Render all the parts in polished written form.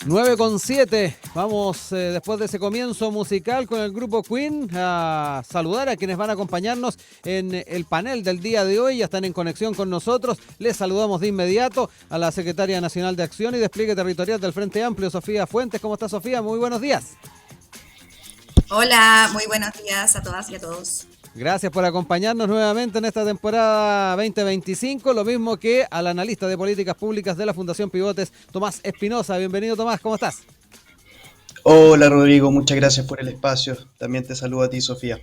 9:07. Vamos, después de ese comienzo musical con el grupo Queen, a saludar a quienes van a acompañarnos en el panel del día de hoy. Ya están en conexión con nosotros. Les saludamos de inmediato a la Secretaria Nacional de Acción y Despliegue Territorial del Frente Amplio, Sofía Fuentes. ¿Cómo está, Sofía? Muy buenos días. Hola, muy buenos días a todas y a todos. Gracias por acompañarnos nuevamente en esta temporada 2025, lo mismo que al analista de políticas públicas de la Fundación Pivotes, Tomás Espinosa. Bienvenido, Tomás, ¿cómo estás? Hola Rodrigo, muchas gracias por el espacio. También te saludo a ti, Sofía.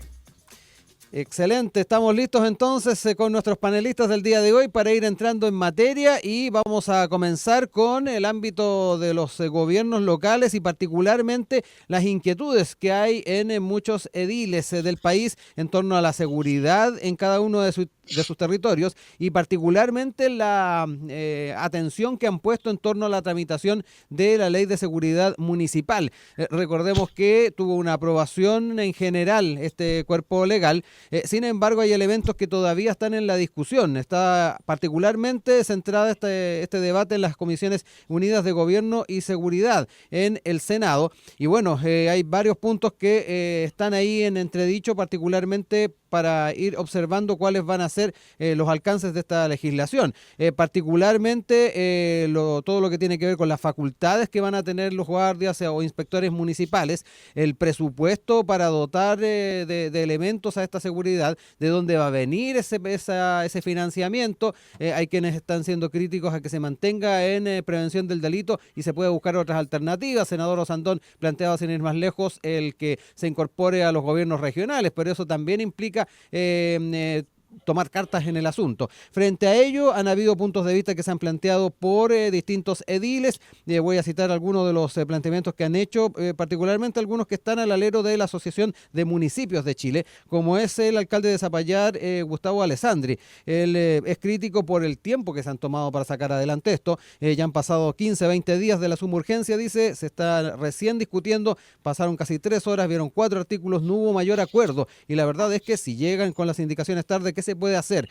Excelente, estamos listos entonces con nuestros panelistas del día de hoy para ir entrando en materia y vamos a comenzar con el ámbito de los gobiernos locales y particularmente las inquietudes que hay en muchos ediles del país en torno a la seguridad en cada uno de sus territorios y particularmente la atención que han puesto en torno a la tramitación de la Ley de Seguridad Municipal. Recordemos que tuvo una aprobación en general este cuerpo legal. Sin embargo, hay elementos que todavía están en la discusión. Está particularmente centrada este debate en las Comisiones Unidas de Gobierno y Seguridad en el Senado. Y bueno, hay varios puntos que están ahí en entredicho, particularmente para ir observando cuáles van a ser los alcances de esta legislación. Particularmente todo lo que tiene que ver con las facultades que van a tener los guardias o inspectores municipales, el presupuesto para dotar de elementos a esta seguridad, de dónde va a venir ese financiamiento. Hay quienes están siendo críticos a que se mantenga en prevención del delito y se puede buscar otras alternativas. Senador Osandón planteaba, sin ir más lejos, el que se incorpore a los gobiernos regionales, pero eso también implica tomar cartas en el asunto. Frente a ello, han habido puntos de vista que se han planteado por distintos ediles. Voy a citar algunos de los planteamientos que han hecho, particularmente algunos que están al alero de la Asociación de Municipios de Chile, como es el alcalde de Zapallar, Gustavo Alessandri. Él es crítico por el tiempo que se han tomado para sacar adelante esto. Ya han pasado 15, 20 días de la suma urgencia, dice, se está recién discutiendo, pasaron casi 3 horas, vieron 4 artículos, no hubo mayor acuerdo. Y la verdad es que si llegan con las indicaciones tarde, ¿qué se puede hacer?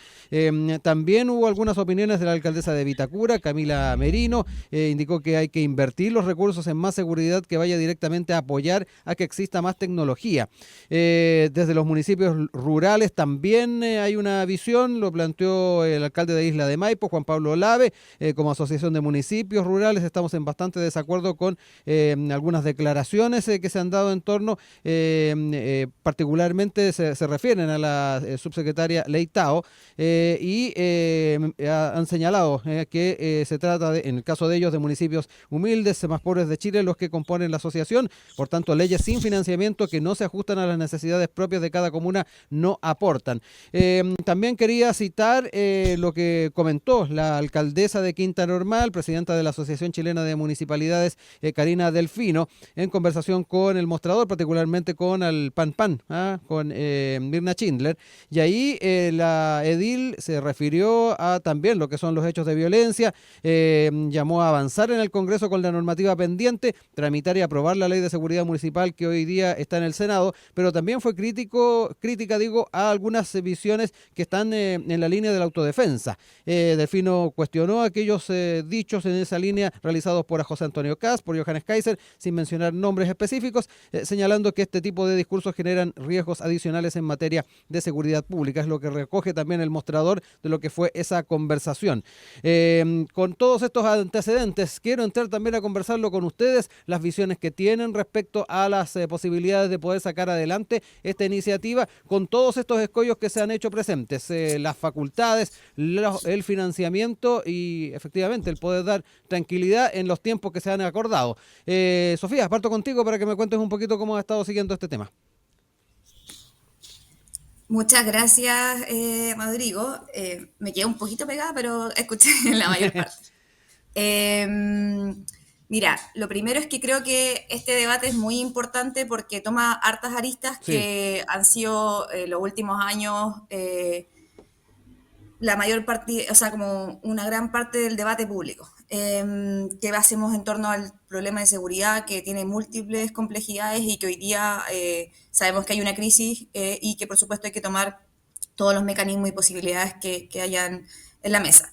También hubo algunas opiniones de la alcaldesa de Vitacura, Camila Merino, indicó que hay que invertir los recursos en más seguridad que vaya directamente a apoyar a que exista más tecnología. Desde los municipios rurales también hay una visión, lo planteó el alcalde de Isla de Maipo, Juan Pablo Olave, como asociación de municipios rurales estamos en bastante desacuerdo con algunas declaraciones que se han dado en torno, particularmente se refieren a la subsecretaria Leitao, han señalado que se trata, en el caso de ellos, de municipios humildes, más pobres de Chile, los que componen la asociación. Por tanto, leyes sin financiamiento que no se ajustan a las necesidades propias de cada comuna no aportan. También quería citar lo que comentó la alcaldesa de Quinta Normal, presidenta de la Asociación Chilena de Municipalidades, Karina Delfino, en conversación con El Mostrador, particularmente con el PAN, con Mirna Schindler. Y ahí la edil se refirió a también lo que son los hechos de violencia, llamó a avanzar en el Congreso con la normativa pendiente, tramitar y aprobar la Ley de Seguridad Municipal que hoy día está en el Senado, pero también fue crítica a algunas visiones que están en la línea de la autodefensa. Delfino cuestionó aquellos dichos en esa línea realizados por José Antonio Kast, por Johannes Kaiser, sin mencionar nombres específicos, señalando que este tipo de discursos generan riesgos adicionales en materia de seguridad pública. Es lo que recoge también El Mostrador de lo que fue esa conversación. Con todos estos antecedentes, quiero entrar también a conversarlo con ustedes, las visiones que tienen respecto a las posibilidades de poder sacar adelante esta iniciativa con todos estos escollos que se han hecho presentes, las facultades, el financiamiento y efectivamente el poder dar tranquilidad en los tiempos que se han acordado. Sofía, parto contigo para que me cuentes un poquito cómo has estado siguiendo este tema. Muchas gracias, Rodrigo. Me quedé un poquito pegada, pero escuché la mayor parte. Eh, Mira, lo primero es que creo que este debate es muy importante porque toma hartas aristas Sí. que han sido los últimos años la mayor parte, o sea, como una gran parte del debate público. ¿Qué hacemos en torno al problema de seguridad que tiene múltiples complejidades y que hoy día sabemos que hay una crisis y que por supuesto hay que tomar todos los mecanismos y posibilidades que hayan en la mesa?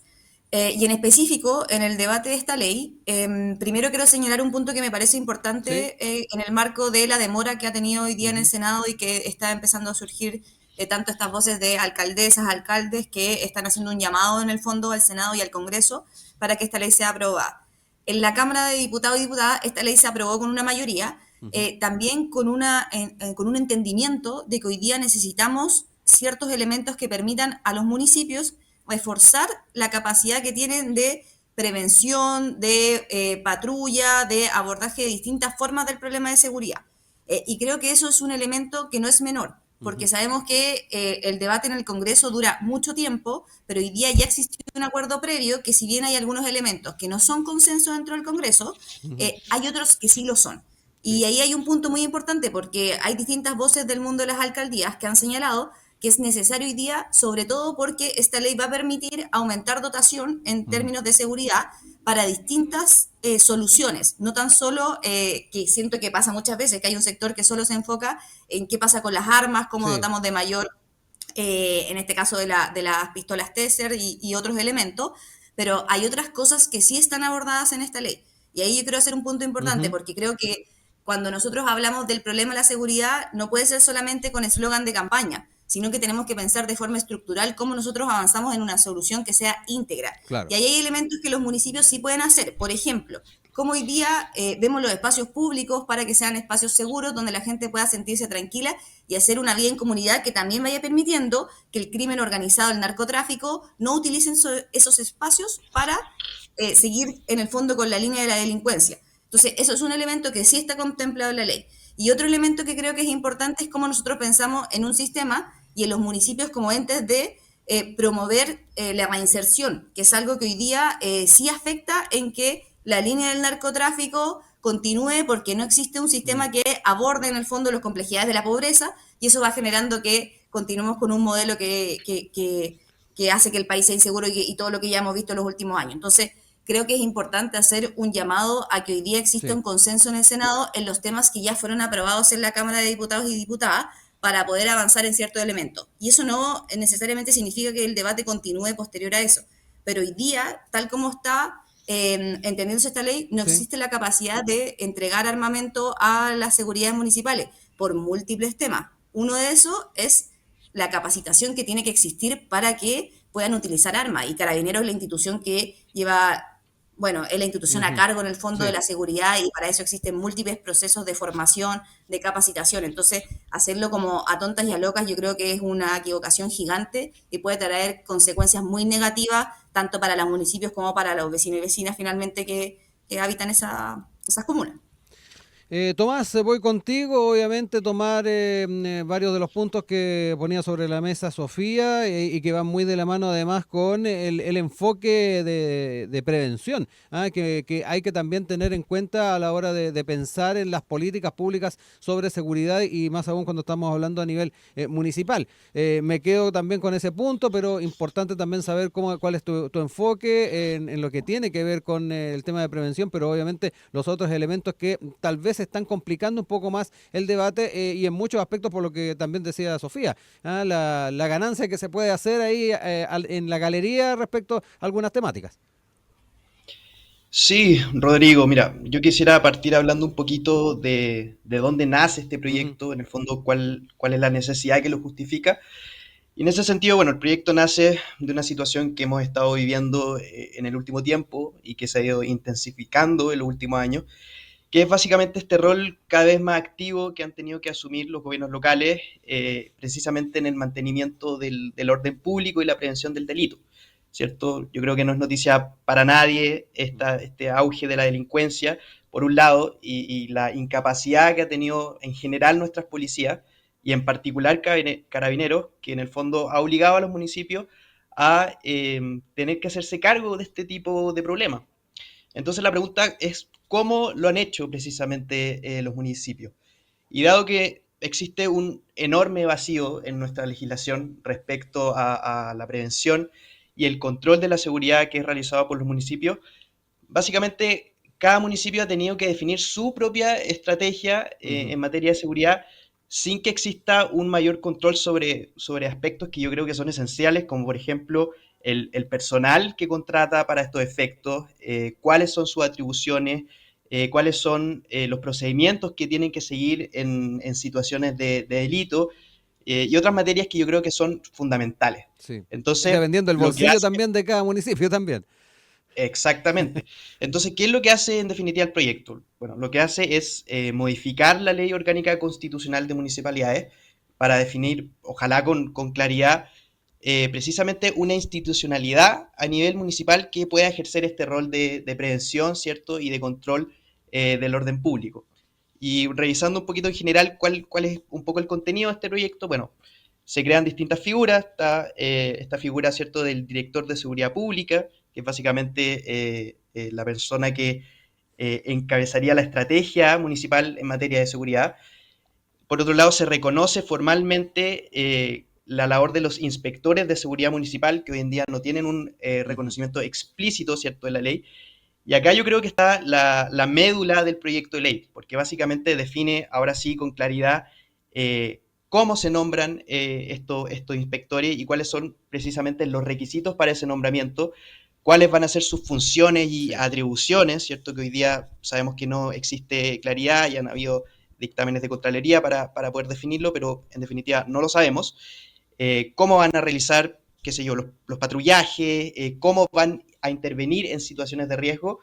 Y en específico, en el debate de esta ley, primero quiero señalar un punto que me parece Sí. importante en el marco de la demora que ha tenido hoy día en el Ujú. Senado y que está empezando a surgir tanto estas voces de alcaldesas, alcaldes que están haciendo un llamado en el fondo al Senado y al Congreso para que esta ley sea aprobada. En la Cámara de Diputados y Diputadas esta ley se aprobó con una mayoría, Ujú. también con un entendimiento de que hoy día necesitamos ciertos elementos que permitan a los municipios reforzar la capacidad que tienen de prevención, de patrulla, de abordaje de distintas formas del problema de seguridad. Y creo que eso es un elemento que no es menor, porque Ujú. sabemos que el debate en el Congreso dura mucho tiempo, pero hoy día ya existe un acuerdo previo que si bien hay algunos elementos que no son consenso dentro del Congreso, Ujú. hay otros que sí lo son. Sí. Y ahí hay un punto muy importante porque hay distintas voces del mundo de las alcaldías que han señalado que es necesario hoy día, sobre todo porque esta ley va a permitir aumentar dotación en Ujú. términos de seguridad para distintas soluciones, no tan solo que siento que pasa muchas veces, que hay un sector que solo se enfoca en qué pasa con las armas, cómo Sí. dotamos de mayor, en este caso de las pistolas Taser y otros elementos, pero hay otras cosas que sí están abordadas en esta ley. Y ahí yo quiero hacer un punto importante, Ujú. porque creo que cuando nosotros hablamos del problema de la seguridad, no puede ser solamente con eslogan de campaña, sino que tenemos que pensar de forma estructural cómo nosotros avanzamos en una solución que sea íntegra. Claro. Y ahí hay elementos que los municipios sí pueden hacer. Por ejemplo, como hoy día vemos los espacios públicos para que sean espacios seguros donde la gente pueda sentirse tranquila y hacer una vida en comunidad que también vaya permitiendo que el crimen organizado, el narcotráfico, no utilicen esos espacios para seguir en el fondo con la línea de la delincuencia. Entonces, eso es un elemento que sí está contemplado en la ley. Y otro elemento que creo que es importante es cómo nosotros pensamos en un sistema y en los municipios como entes de promover la reinserción, que es algo que hoy día sí afecta en que la línea del narcotráfico continúe porque no existe un Mm. sistema que aborde en el fondo las complejidades de la pobreza y eso va generando que continuemos con un modelo que hace que el país sea inseguro y todo lo que ya hemos visto en los últimos años. Entonces, creo que es importante hacer un llamado a que hoy día exista Sí. un consenso en el Senado en los temas que ya fueron aprobados en la Cámara de Diputados y Diputadas para poder avanzar en ciertos elementos. Y eso no necesariamente significa que el debate continúe posterior a eso. Pero hoy día, tal como está entendiéndose esta ley, no Sí. existe la capacidad de entregar armamento a las seguridades municipales por múltiples temas. Uno de esos es la capacitación que tiene que existir para que puedan utilizar armas. Y Carabineros es la institución que lleva, bueno, es la institución a Ujú. cargo en el fondo de Sí. la seguridad y para eso existen múltiples procesos de formación, de capacitación. Entonces, hacerlo como a tontas y a locas yo creo que es una equivocación gigante y puede traer consecuencias muy negativas tanto para los municipios como para los vecinos y vecinas finalmente que habitan esas comunas. Tomás, voy contigo, obviamente, tomar varios de los puntos que ponía sobre la mesa Sofía y que van muy de la mano además con el enfoque de prevención, que hay que también tener en cuenta a la hora de pensar en las políticas públicas sobre seguridad y más aún cuando estamos hablando a nivel municipal. Me quedo también con ese punto, pero importante también saber cuál es tu enfoque en lo que tiene que ver con el tema de prevención, pero obviamente los otros elementos que tal vez están complicando un poco más el debate y en muchos aspectos por lo que también decía Sofía, la ganancia que se puede hacer ahí en la galería respecto a algunas temáticas. Sí, Rodrigo, mira, yo quisiera partir hablando un poquito de dónde nace este Ujú. proyecto, en el fondo cuál es la necesidad que lo justifica. Y en ese sentido, bueno, el proyecto nace de una situación que hemos estado viviendo en el último tiempo y que se ha ido intensificando en los últimos años, que es básicamente este rol cada vez más activo que han tenido que asumir los gobiernos locales, precisamente en el mantenimiento del orden público y la prevención del delito, ¿cierto? Yo creo que no es noticia para nadie este auge de la delincuencia, por un lado, y la incapacidad que ha tenido en general nuestras policías, y en particular Carabineros, que en el fondo ha obligado a los municipios a tener que hacerse cargo de este tipo de problemas. Entonces la pregunta es cómo lo han hecho precisamente los municipios. Y dado que existe un enorme vacío en nuestra legislación respecto a la prevención y el control de la seguridad que es realizado por los municipios, básicamente cada municipio ha tenido que definir su propia estrategia Ujú. en materia de seguridad sin que exista un mayor control sobre aspectos que yo creo que son esenciales, como por ejemplo el personal que contrata para estos efectos, cuáles son sus atribuciones, cuáles son los procedimientos que tienen que seguir en situaciones de delito, y otras materias que yo creo que son fundamentales. Sí. Entonces, Dependiendo del lo que bolsillo hace también de cada municipio también. exactamente. Entonces, ¿qué es lo que hace en definitiva el proyecto? Bueno, lo que hace es modificar la Ley Orgánica Constitucional de Municipalidades para definir, ojalá con claridad, precisamente una institucionalidad a nivel municipal que pueda ejercer este rol de prevención, ¿cierto? Y de control del orden público. Y revisando un poquito en general cuál es un poco el contenido de este proyecto, bueno, se crean distintas figuras, está esta figura, ¿cierto?, del director de seguridad pública, que es básicamente la persona que encabezaría la estrategia municipal en materia de seguridad. Por otro lado, se reconoce formalmente la labor de los inspectores de seguridad municipal, que hoy en día no tienen un reconocimiento explícito, ¿cierto?, de la ley. Y acá yo creo que está la médula del proyecto de ley, porque básicamente define ahora sí con claridad cómo se nombran estos inspectores y cuáles son precisamente los requisitos para ese nombramiento, cuáles van a ser sus funciones y Sí. atribuciones, ¿cierto? Que hoy día sabemos que no existe claridad y han habido dictámenes de Contraloría para poder definirlo, pero en definitiva no lo sabemos. Cómo van a realizar, qué sé yo, los patrullajes, cómo van a intervenir en situaciones de riesgo.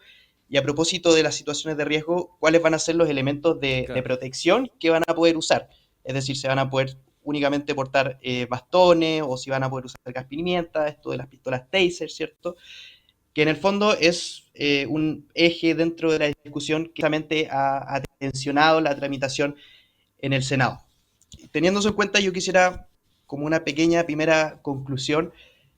Y a propósito de las situaciones de riesgo, ¿cuáles van a ser los elementos de Claro. protección que van a poder usar? Es decir, se van a poder únicamente portar bastones o si van a poder usar gas pimienta, esto de las pistolas taser, ¿cierto? Que en el fondo es un eje dentro de la discusión que realmente ha tensionado la tramitación en el Senado. Teniendo eso en cuenta, yo quisiera, como una pequeña primera conclusión,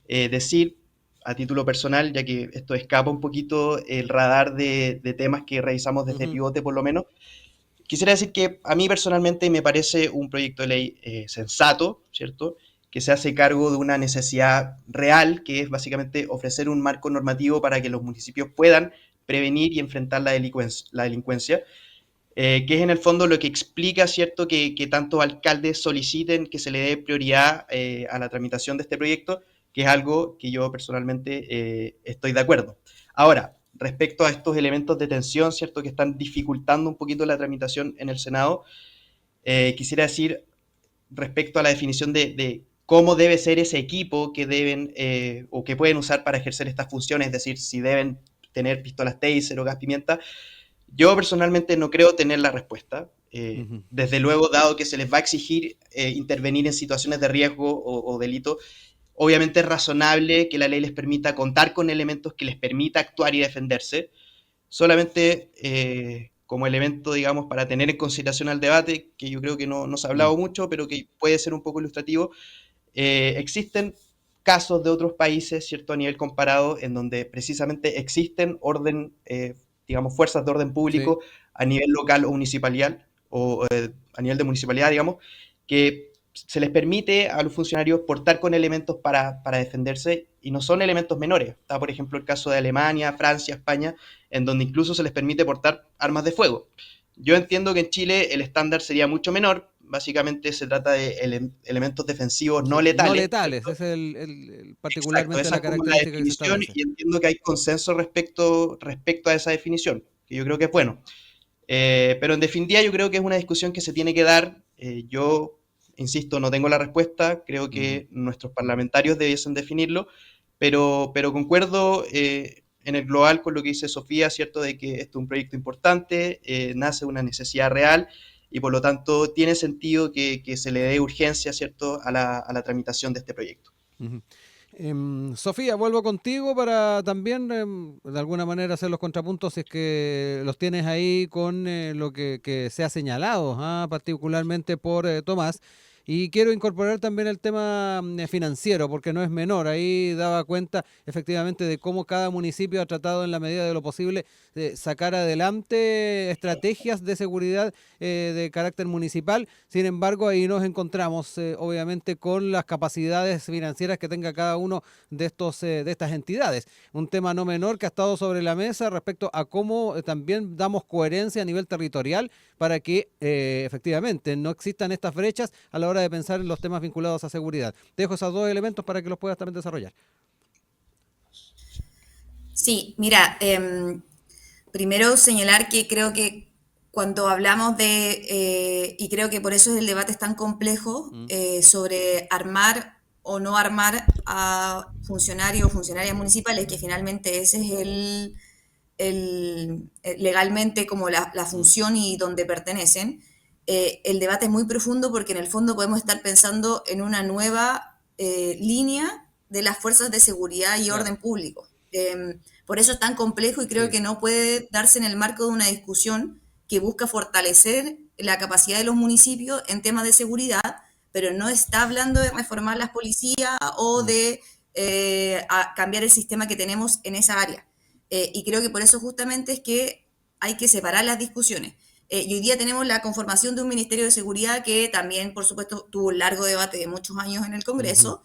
decir a título personal, ya que esto escapa un poquito el radar de temas que revisamos desde Ujú. Pivote por lo menos, quisiera decir que a mí personalmente me parece un proyecto de ley sensato, ¿cierto? Que se hace cargo de una necesidad real, que es básicamente ofrecer un marco normativo para que los municipios puedan prevenir y enfrentar la delincuencia, que es en el fondo lo que explica, ¿cierto?, que tantos alcaldes soliciten que se le dé prioridad a la tramitación de este proyecto, que es algo que yo personalmente estoy de acuerdo. Ahora, respecto a estos elementos de tensión, ¿cierto?, que están dificultando un poquito la tramitación en el Senado, quisiera decir respecto a la definición de cómo debe ser ese equipo que deben o que pueden usar para ejercer estas funciones, es decir, si deben tener pistolas taser o gas pimienta. Yo personalmente no creo tener la respuesta. Ujú. Desde luego, dado que se les va a exigir intervenir en situaciones de riesgo o delito, obviamente es razonable que la ley les permita contar con elementos que les permita actuar y defenderse. Solamente como elemento, digamos, para tener en consideración al debate, que yo creo que no se ha Mm. hablado mucho, pero que puede ser un poco ilustrativo, existen casos de otros países, ¿cierto?, a nivel comparado, en donde precisamente existen digamos, fuerzas de orden Sí. público a nivel local o municipal, o a nivel de municipalidad, digamos, que se les permite a los funcionarios portar con elementos para defenderse y no son elementos menores. Está, por ejemplo, el caso de Alemania, Francia, España, en donde incluso se les permite portar armas de fuego. Yo entiendo que en Chile el estándar sería mucho menor, básicamente se trata de elementos defensivos no Sí. No letales, letales, ¿cierto? ese es Exacto, particularmente esa la es como la característica que se definición establece. y entiendo que hay consenso respecto a esa definición, que yo creo que es bueno. Pero en definitiva yo creo que es una discusión que se tiene que dar. Yo, insisto, no tengo la respuesta, creo Ujú. que nuestros parlamentarios debiesen definirlo, pero concuerdo en el global con lo que dice Sofía, ¿cierto? De que esto es un proyecto importante, nace una necesidad real y por lo tanto tiene sentido que se le dé urgencia, ¿cierto?, a la tramitación de este proyecto. Ujú. Sofía, vuelvo contigo para también de alguna manera hacer los contrapuntos si es que los tienes ahí con lo que se ha señalado, particularmente por Tomás. Y quiero incorporar también el tema financiero, porque no es menor. Ahí daba cuenta efectivamente de cómo cada municipio ha tratado en la medida de lo posible de sacar adelante estrategias de seguridad de carácter municipal. Sin embargo, ahí nos encontramos obviamente con las capacidades financieras que tenga cada uno de estas entidades. Un tema no menor que ha estado sobre la mesa respecto a cómo también damos coherencia a nivel territorial para que efectivamente no existan estas brechas a la hora de pensar en los temas vinculados a seguridad. Te dejo esos dos elementos para que los puedas también desarrollar. Sí, mira, primero señalar que creo que cuando hablamos y creo que por eso el debate es tan complejo, Mm, sobre armar o no armar a funcionarios o funcionarias municipales, que finalmente ese es legalmente como la mm, función y donde pertenecen, el debate es muy profundo porque en el fondo podemos estar pensando en una nueva línea de las fuerzas de seguridad y claro, orden público. Por eso es tan complejo y creo sí. que no puede darse en el marco de una discusión que busca fortalecer la capacidad de los municipios en temas de seguridad, pero no está hablando de reformar las policías o Mm, de cambiar el sistema que tenemos en esa área. Y creo que por eso justamente es que hay que separar las discusiones. Y hoy día tenemos la conformación de un Ministerio de Seguridad que también, por supuesto, tuvo un largo debate de muchos años en el ujú, Congreso,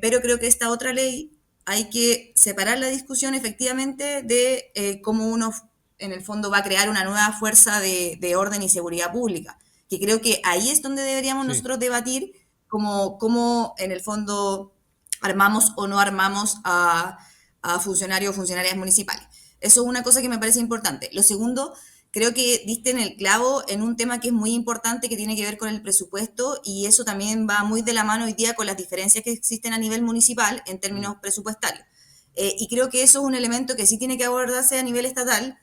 pero creo que esta otra ley hay que separar la discusión efectivamente de cómo uno en el fondo va a crear una nueva fuerza de orden y seguridad pública, que creo que ahí es donde deberíamos sí. nosotros debatir cómo en el fondo armamos o no armamos a funcionarios o funcionarias municipales. Eso es una cosa que me parece importante. Lo segundo, creo que diste en el clavo en un tema que es muy importante, que tiene que ver con el presupuesto, y eso también va muy de la mano hoy día con las diferencias que existen a nivel municipal en Mm, términos presupuestarios. Y creo que eso es un elemento que sí tiene que abordarse a nivel estatal.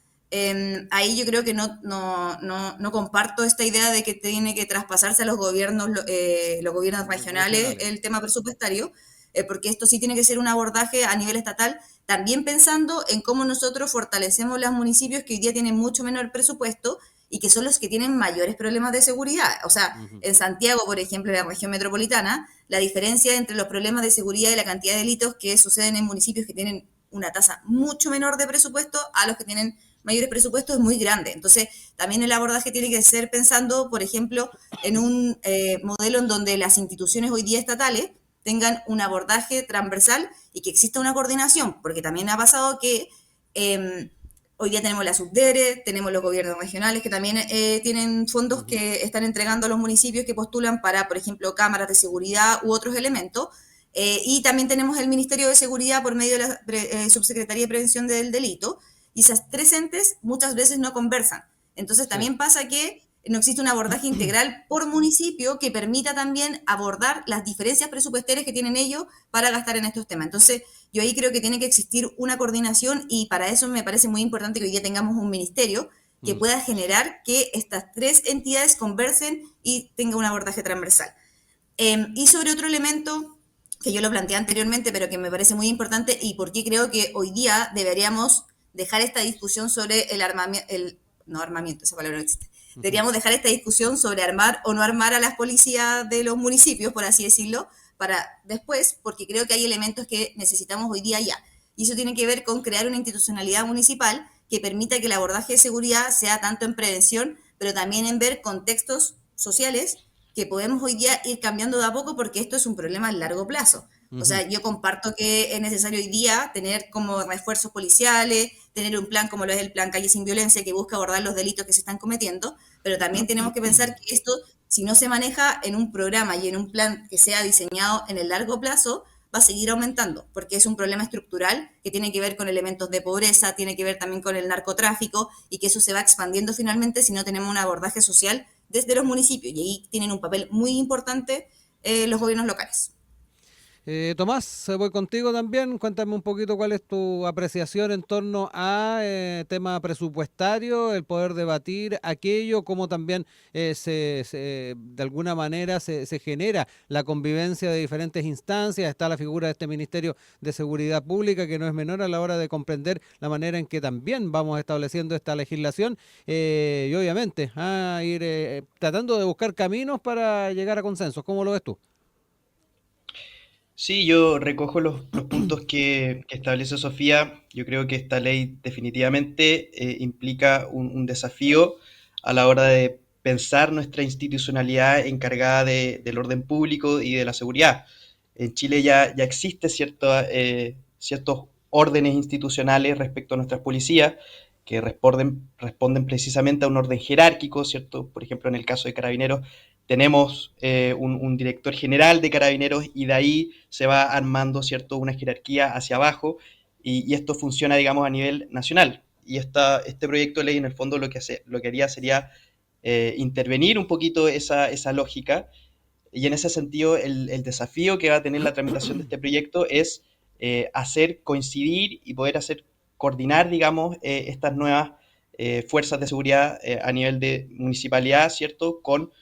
Ahí yo creo que no comparto esta idea de que tiene que traspasarse a los gobiernos regionales regionales. el tema presupuestario, porque esto sí tiene que ser un abordaje a nivel estatal, también pensando en cómo nosotros fortalecemos los municipios que hoy día tienen mucho menor presupuesto y que son los que tienen mayores problemas de seguridad. O sea, Ujú, en Santiago, por ejemplo, en la región metropolitana, la diferencia entre los problemas de seguridad y la cantidad de delitos que suceden en municipios que tienen una tasa mucho menor de presupuesto a los que tienen mayores presupuestos es muy grande. Entonces, también el abordaje tiene que ser pensando, por ejemplo, en un modelo en donde las instituciones hoy día estatales tengan un abordaje transversal y que exista una coordinación, porque también ha pasado que hoy día tenemos la Subdere, tenemos los gobiernos regionales que también tienen fondos ujú, que están entregando a los municipios que postulan para, por ejemplo, cámaras de seguridad u otros elementos. Y también tenemos el Ministerio de Seguridad por medio de la Subsecretaría de Prevención del Delito. Y esas tres entes muchas veces no conversan. Entonces sí. también pasa que no existe un abordaje integral por municipio que permita también abordar las diferencias presupuestarias que tienen ellos para gastar en estos temas. Entonces, yo ahí creo que tiene que existir una coordinación y para eso me parece muy importante que hoy día tengamos un ministerio que Mm, pueda generar que estas tres entidades conversen y tenga un abordaje transversal. Y sobre otro elemento que yo lo planteé anteriormente, pero que me parece muy importante y por qué creo que hoy día deberíamos dejar esta discusión sobre el armamiento, no armamiento, esa palabra no existe. ujú, Deberíamos dejar esta discusión sobre armar o no armar a las policías de los municipios, por así decirlo, para después, porque creo que hay elementos que necesitamos hoy día ya. Y eso tiene que ver con crear una institucionalidad municipal que permita que el abordaje de seguridad sea tanto en prevención, pero también en ver contextos sociales que podemos hoy día ir cambiando de a poco porque esto es un problema a largo plazo. O ujú, sea, yo comparto que es necesario hoy día tener como refuerzos policiales, tener un plan como lo es el plan Calle Sin Violencia que busca abordar los delitos que se están cometiendo, pero también tenemos que pensar que esto, si no se maneja en un programa y en un plan que sea diseñado en el largo plazo, va a seguir aumentando, porque es un problema estructural que tiene que ver con elementos de pobreza, tiene que ver también con el narcotráfico y que eso se va expandiendo finalmente si no tenemos un abordaje social desde los municipios. Y ahí tienen un papel muy importante los gobiernos locales. Tomás, voy contigo también. Cuéntame un poquito cuál es tu apreciación en torno a tema presupuestario, el poder debatir aquello, cómo también de alguna manera se genera la convivencia de diferentes instancias. Está la figura de este Ministerio de Seguridad Pública, que no es menor a la hora de comprender la manera en que también vamos estableciendo esta legislación y obviamente a ir tratando de buscar caminos para llegar a consensos. ¿Cómo lo ves tú? Sí, yo recojo los puntos que establece Sofía. Yo creo que esta ley definitivamente implica un desafío a la hora de pensar nuestra institucionalidad encargada del orden público y de la seguridad. En Chile ya existe ciertos órdenes institucionales respecto a nuestras policías que responden precisamente a un orden jerárquico, ¿cierto? Por ejemplo, en el caso de Carabineros tenemos un director general de Carabineros y de ahí se va armando, ¿cierto?, una jerarquía hacia abajo y esto funciona, digamos, a nivel nacional. Y este proyecto de ley, en el fondo, lo que haría sería intervenir un poquito esa lógica, y en ese sentido el desafío que va a tener la tramitación de este proyecto es hacer coincidir y poder hacer coordinar, digamos, estas nuevas fuerzas de seguridad a nivel de municipalidad, ¿cierto? Con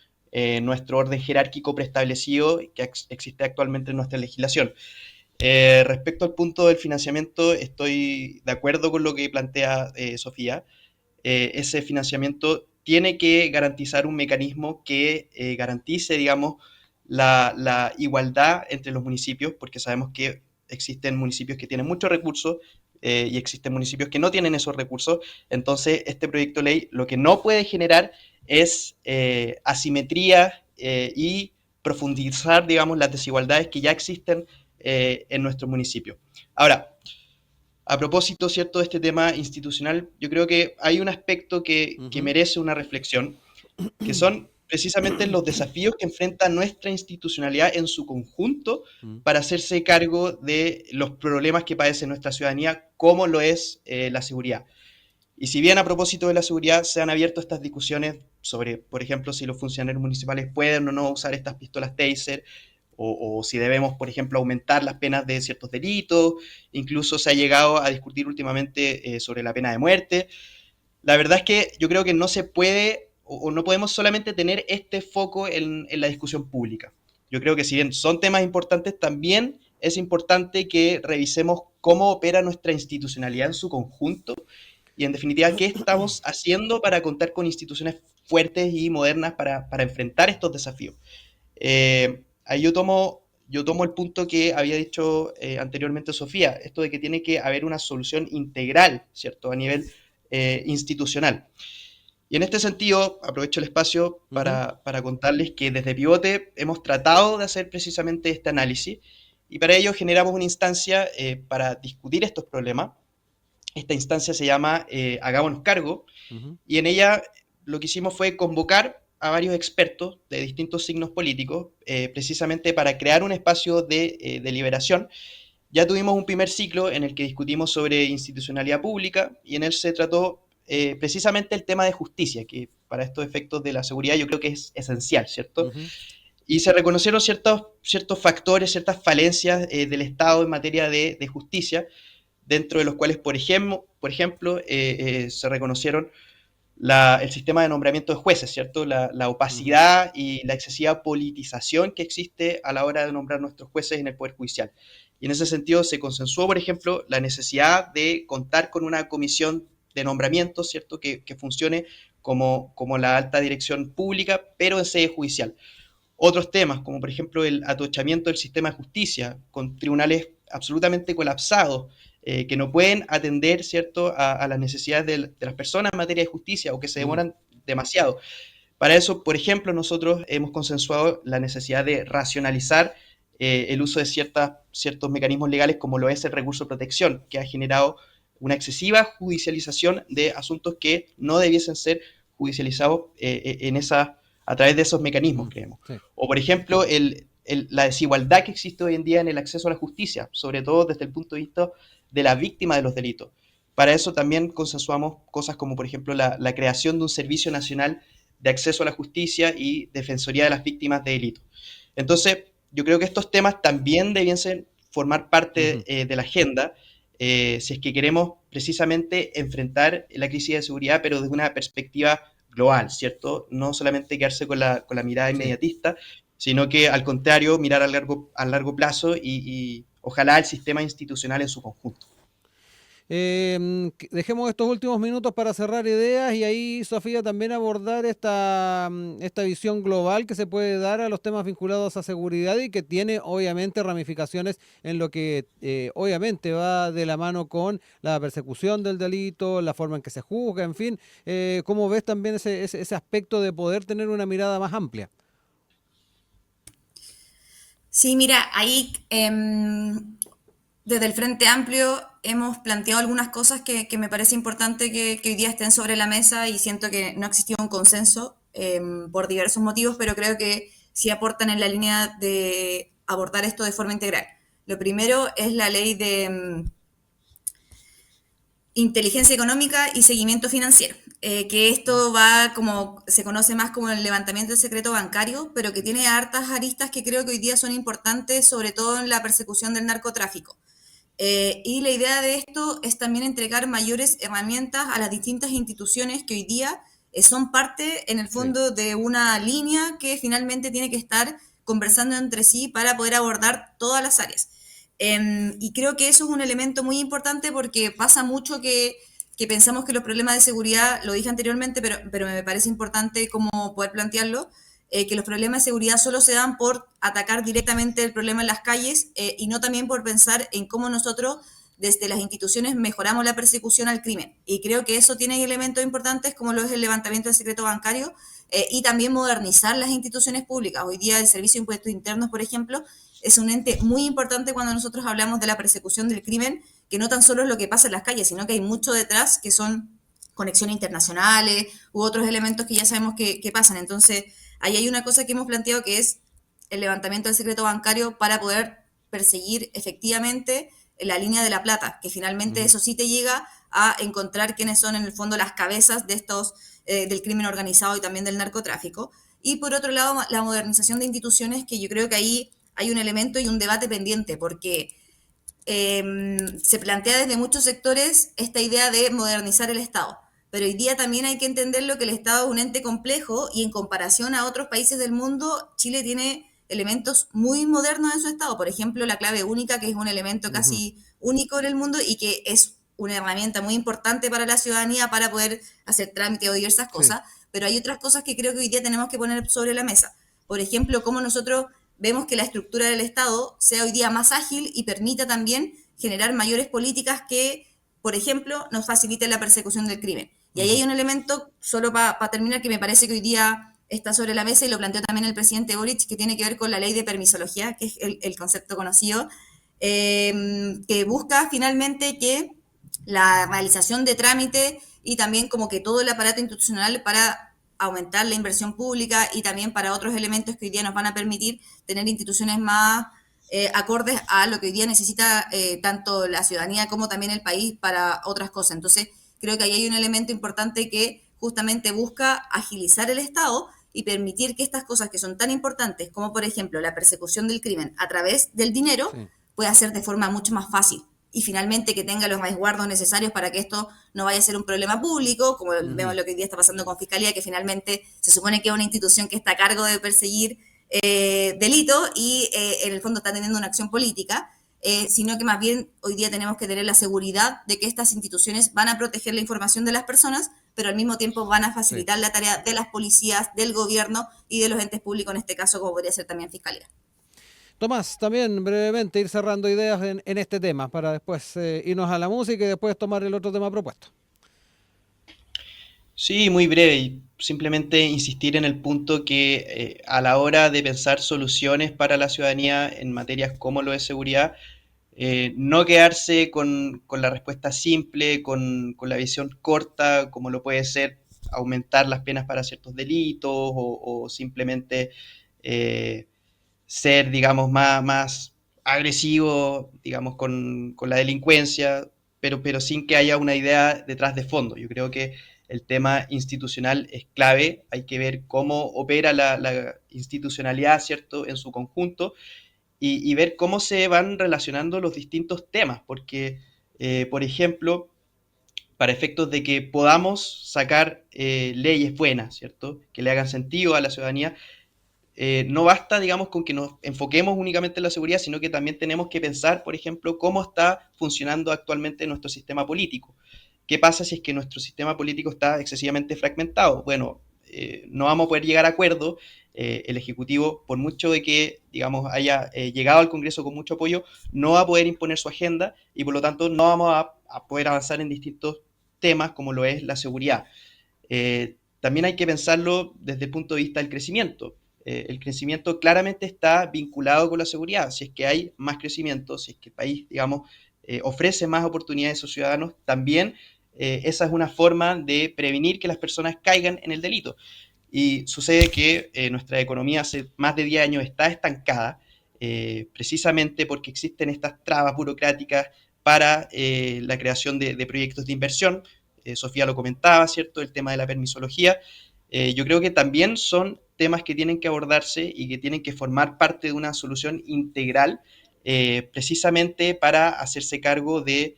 nuestro orden jerárquico preestablecido que existe actualmente en nuestra legislación. Respecto al punto del financiamiento, estoy de acuerdo con lo que plantea Sofía. Ese financiamiento tiene que garantizar un mecanismo que garantice, digamos, la igualdad entre los municipios, porque sabemos que existen municipios que tienen muchos recursos y existen municipios que no tienen esos recursos. Entonces, este proyecto de ley lo que no puede generar es asimetría y profundizar, digamos, las desigualdades que ya existen en nuestro municipio. Ahora, a propósito, ¿cierto?, de este tema institucional, yo creo que hay un aspecto que merece una reflexión, que son precisamente los desafíos que enfrenta nuestra institucionalidad en su conjunto para hacerse cargo de los problemas que padece nuestra ciudadanía, como lo es la seguridad. Y si bien a propósito de la seguridad se han abierto estas discusiones sobre, por ejemplo, si los funcionarios municipales pueden o no usar estas pistolas Taser, o si debemos, por ejemplo, aumentar las penas de ciertos delitos, incluso se ha llegado a discutir últimamente sobre la pena de muerte. La verdad es que yo creo que no se puede o no podemos solamente tener este foco en la discusión pública. Yo creo que si bien son temas importantes, también es importante que revisemos cómo opera nuestra institucionalidad en su conjunto y, en definitiva, qué estamos haciendo para contar con instituciones fuertes y modernas para enfrentar estos desafíos. Ahí yo tomo el punto que había dicho anteriormente Sofía, esto de que tiene que haber una solución integral, ¿cierto?, a nivel institucional. Y en este sentido, aprovecho el espacio para contarles que desde Pivote hemos tratado de hacer precisamente este análisis, y para ello generamos una instancia para discutir estos problemas. Esta instancia se llama Hagámonos Cargo, y en ella lo que hicimos fue convocar a varios expertos de distintos signos políticos, precisamente para crear un espacio de deliberación. Ya tuvimos un primer ciclo en el que discutimos sobre institucionalidad pública, y en él se trató precisamente el tema de justicia, que para estos efectos de la seguridad yo creo que es esencial, ¿cierto? Y se reconocieron ciertos factores, ciertas falencias del Estado en materia de justicia, dentro de los cuales, por ejemplo, se reconocieron el sistema de nombramiento de jueces, ¿cierto? La opacidad y la excesiva politización que existe a la hora de nombrar nuestros jueces en el Poder Judicial. Y en ese sentido se consensuó, por ejemplo, la necesidad de contar con una comisión de nombramiento, ¿cierto?, que funcione como la alta dirección pública, pero en sede judicial. Otros temas, como por ejemplo el atochamiento del sistema de justicia, con tribunales absolutamente colapsados, que no pueden atender, ¿cierto?, a las necesidades de las personas en materia de justicia, o que se demoran demasiado. Para eso, por ejemplo, nosotros hemos consensuado la necesidad de racionalizar el uso de ciertos mecanismos legales, como lo es el recurso de protección, que ha generado una excesiva judicialización de asuntos que no debiesen ser judicializados a través de esos mecanismos, creemos. Sí. O, por ejemplo, la desigualdad que existe hoy en día en el acceso a la justicia, sobre todo desde el punto de vista de la víctima de los delitos. Para eso también consensuamos cosas como, por ejemplo, la creación de un Servicio Nacional de Acceso a la Justicia y Defensoría de las Víctimas de Delitos. Entonces, yo creo que estos temas también debiesen formar parte de la agenda, si es que queremos precisamente enfrentar la crisis de seguridad, pero desde una perspectiva global, ¿cierto? No solamente quedarse con la mirada inmediatista, sino que al contrario, mirar a largo plazo y ojalá el sistema institucional en su conjunto. Dejemos estos últimos minutos para cerrar ideas y ahí, Sofía, también abordar esta visión global que se puede dar a los temas vinculados a seguridad y que tiene obviamente ramificaciones en lo que obviamente va de la mano con la persecución del delito, la forma en que se juzga, en fin. ¿Cómo ves también ese aspecto de poder tener una mirada más amplia? Sí, mira, ahí desde el Frente Amplio hemos planteado algunas cosas que me parece importante que hoy día estén sobre la mesa, y siento que no ha existido un consenso por diversos motivos, pero creo que sí aportan en la línea de abordar esto de forma integral. Lo primero es la ley inteligencia económica y seguimiento financiero, que esto va como, se conoce más como el levantamiento del secreto bancario, pero que tiene hartas aristas que creo que hoy día son importantes, sobre todo en la persecución del narcotráfico. Y la idea de esto es también entregar mayores herramientas a las distintas instituciones que hoy día son parte, en el Sí. fondo, de una línea que finalmente tiene que estar conversando entre sí para poder abordar todas las áreas. Y creo que eso es un elemento muy importante porque pasa mucho que pensamos que los problemas de seguridad, lo dije anteriormente, pero me parece importante como poder plantearlo, que los problemas de seguridad solo se dan por atacar directamente el problema en las calles y no también por pensar en cómo nosotros desde las instituciones mejoramos la persecución al crimen. Y creo que eso tiene elementos importantes como lo es el levantamiento del secreto bancario y también modernizar las instituciones públicas. Hoy día el Servicio de Impuestos Internos, por ejemplo, es un ente muy importante cuando nosotros hablamos de la persecución del crimen, que no tan solo es lo que pasa en las calles, sino que hay mucho detrás que son conexiones internacionales u otros elementos que ya sabemos que pasan. Entonces, ahí hay una cosa que hemos planteado que es el levantamiento del secreto bancario para poder perseguir efectivamente la línea de la plata, que finalmente eso sí te llega a encontrar quiénes son en el fondo las cabezas de estos, del crimen organizado y también del narcotráfico. Y por otro lado, la modernización de instituciones, que yo creo que ahí hay un elemento y un debate pendiente, porque se plantea desde muchos sectores esta idea de modernizar el Estado. Pero hoy día también hay que entenderlo que el Estado es un ente complejo y en comparación a otros países del mundo, Chile tiene elementos muy modernos en su Estado. Por ejemplo, la clave única, que es un elemento Ujú. casi único en el mundo y que es una herramienta muy importante para la ciudadanía para poder hacer trámite o diversas Sí. cosas. Pero hay otras cosas que creo que hoy día tenemos que poner sobre la mesa. Por ejemplo, cómo nosotros vemos que la estructura del Estado sea hoy día más ágil y permita también generar mayores políticas que, por ejemplo, nos faciliten la persecución del crimen. Y ahí hay un elemento, solo para terminar, que me parece que hoy día está sobre la mesa y lo planteó también el presidente Boric, que tiene que ver con la ley de permisología, que es el concepto conocido, que busca finalmente que la realización de trámite y también como que todo el aparato institucional para aumentar la inversión pública y también para otros elementos que hoy día nos van a permitir tener instituciones más acordes a lo que hoy día necesita tanto la ciudadanía como también el país para otras cosas. Entonces, creo que ahí hay un elemento importante que justamente busca agilizar el Estado y permitir que estas cosas que son tan importantes como, por ejemplo, la persecución del crimen a través del dinero, Sí. pueda ser de forma mucho más fácil y finalmente que tenga los resguardos necesarios para que esto no vaya a ser un problema público, como vemos Ujú. lo que hoy día está pasando con Fiscalía, que finalmente se supone que es una institución que está a cargo de perseguir delitos y en el fondo está teniendo una acción política, sino que más bien hoy día tenemos que tener la seguridad de que estas instituciones van a proteger la información de las personas, pero al mismo tiempo van a Sí. facilitar la tarea de las policías, del gobierno y de los entes públicos, en este caso como podría ser también Fiscalía. Tomás, también brevemente ir cerrando ideas en este tema para después irnos a la música y después tomar el otro tema propuesto. Sí, muy breve y simplemente insistir en el punto que a la hora de pensar soluciones para la ciudadanía en materias como lo de seguridad, no quedarse con la respuesta simple, con la visión corta, como lo puede ser aumentar las penas para ciertos delitos o simplemente eh, ser, digamos, más agresivo, digamos, con la delincuencia, pero sin que haya una idea detrás de fondo. Yo creo que el tema institucional es clave, hay que ver cómo opera la institucionalidad, ¿cierto?, en su conjunto y ver cómo se van relacionando los distintos temas, porque, por ejemplo, para efectos de que podamos sacar leyes buenas, ¿cierto?, que le hagan sentido a la ciudadanía, no basta, digamos, con que nos enfoquemos únicamente en la seguridad, sino que también tenemos que pensar, por ejemplo, cómo está funcionando actualmente nuestro sistema político. ¿Qué pasa si es que nuestro sistema político está excesivamente fragmentado? Bueno, no vamos a poder llegar a acuerdo. El Ejecutivo, por mucho de que, digamos, haya llegado al Congreso con mucho apoyo, no va a poder imponer su agenda y por lo tanto no vamos a poder avanzar en distintos temas como lo es la seguridad. También hay que pensarlo desde el punto de vista del crecimiento. El crecimiento claramente está vinculado con la seguridad. Si es que hay más crecimiento, si es que el país, digamos, ofrece más oportunidades a sus ciudadanos, también esa es una forma de prevenir que las personas caigan en el delito. Y sucede que nuestra economía hace más de 10 años está estancada, precisamente porque existen estas trabas burocráticas para la creación de proyectos de inversión. Sofía lo comentaba, ¿cierto? El tema de la permisología. Yo creo que también son temas que tienen que abordarse y que tienen que formar parte de una solución integral, precisamente para hacerse cargo de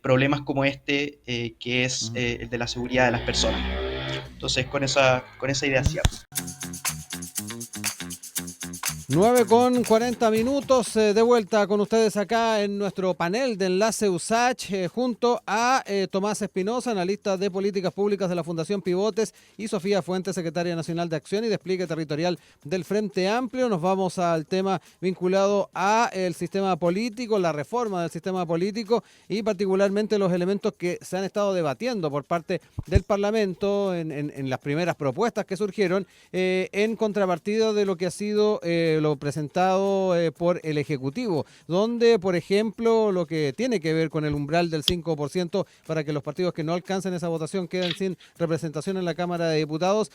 problemas como este, que es el de la seguridad de las personas. Entonces, con esa idea cierro. 9:40, de vuelta con ustedes acá en nuestro panel de Enlace USACH, junto a Tomás Espinosa, analista de políticas públicas de la Fundación Pivotes, y Sofía Fuentes, secretaria nacional de Acción y Despliegue Territorial del Frente Amplio. Nos vamos al tema vinculado a el sistema político, la reforma del sistema político y particularmente los elementos que se han estado debatiendo por parte del Parlamento en las primeras propuestas que surgieron, en contrapartida de lo que ha sido lo presentado por el Ejecutivo, donde, por ejemplo, lo que tiene que ver con el umbral del 5% para que los partidos que no alcancen esa votación queden sin representación en la Cámara de Diputados,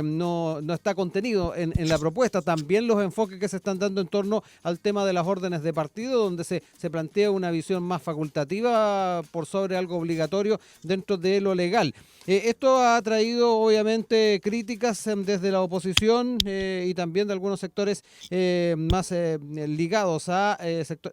no está contenido en la propuesta. También los enfoques que se están dando en torno al tema de las órdenes de partido, donde se plantea una visión más facultativa por sobre algo obligatorio dentro de lo legal. Esto ha traído obviamente críticas desde la oposición y también de algunos sectores más ligados a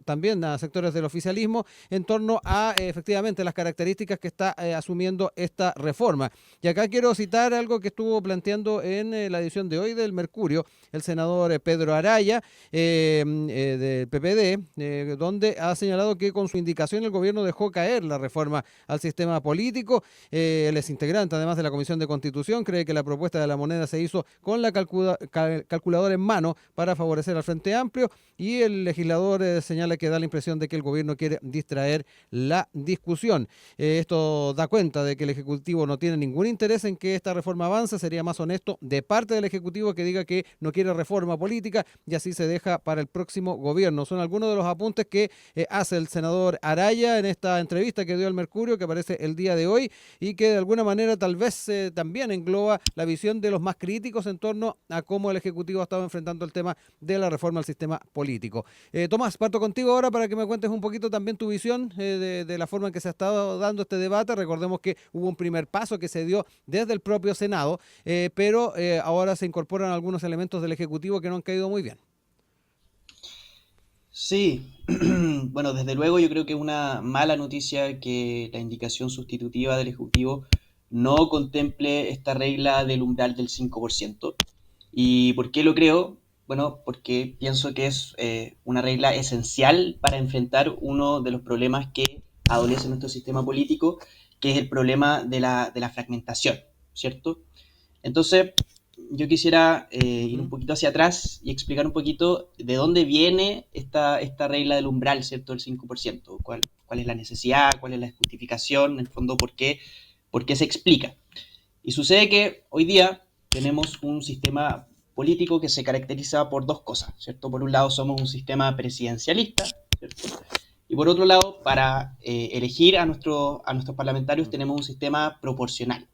también a sectores del oficialismo en torno a efectivamente las características que está asumiendo esta reforma. Y acá quiero citar algo que estuvo planteando en la edición de hoy del Mercurio el senador Pedro Araya del PPD, donde ha señalado que con su indicación el gobierno dejó caer la reforma al sistema político. Él es integrante además de la Comisión de Constitución, cree que la propuesta de la moneda se hizo con la calculadora en mano para favorecer al Frente Amplio, y el legislador señala que da la impresión de que el gobierno quiere distraer la discusión. Esto da cuenta de que el Ejecutivo no tiene ningún interés en que esta reforma avance. Sería más honesto de parte del Ejecutivo que diga que no quiere reforma política y así se deja para el próximo gobierno. Son algunos de los apuntes que hace el senador Araya en esta entrevista que dio al Mercurio, que aparece el día de hoy y que de alguna manera tal vez también engloba la visión de los más críticos en torno a cómo el Ejecutivo ha estado enfrentando el tema de la reforma al sistema político. Tomás, parto contigo ahora para que me cuentes un poquito también tu visión de la forma en que se ha estado dando este debate. Recordemos que hubo un primer paso que se dio desde el propio Senado, pero ahora se incorporan algunos elementos del Ejecutivo que no han caído muy bien. Sí, bueno, desde luego yo creo que es una mala noticia que la indicación sustitutiva del Ejecutivo no contemple esta regla del umbral del 5%. ¿Y por qué lo creo? Bueno, porque pienso que es una regla esencial para enfrentar uno de los problemas que adolece nuestro sistema político, que es el problema de la fragmentación, ¿cierto? Entonces, yo quisiera ir un poquito hacia atrás y explicar un poquito de dónde viene esta regla del umbral, ¿cierto? Del 5%. ¿Cuál es la necesidad? ¿Cuál es la justificación? En el fondo, ¿por qué se explica? Y sucede que hoy día tenemos un sistema político que se caracteriza por dos cosas, ¿cierto? Por un lado somos un sistema presidencialista, ¿cierto? Y por otro lado, para elegir a nuestros parlamentarios tenemos un sistema proporcional.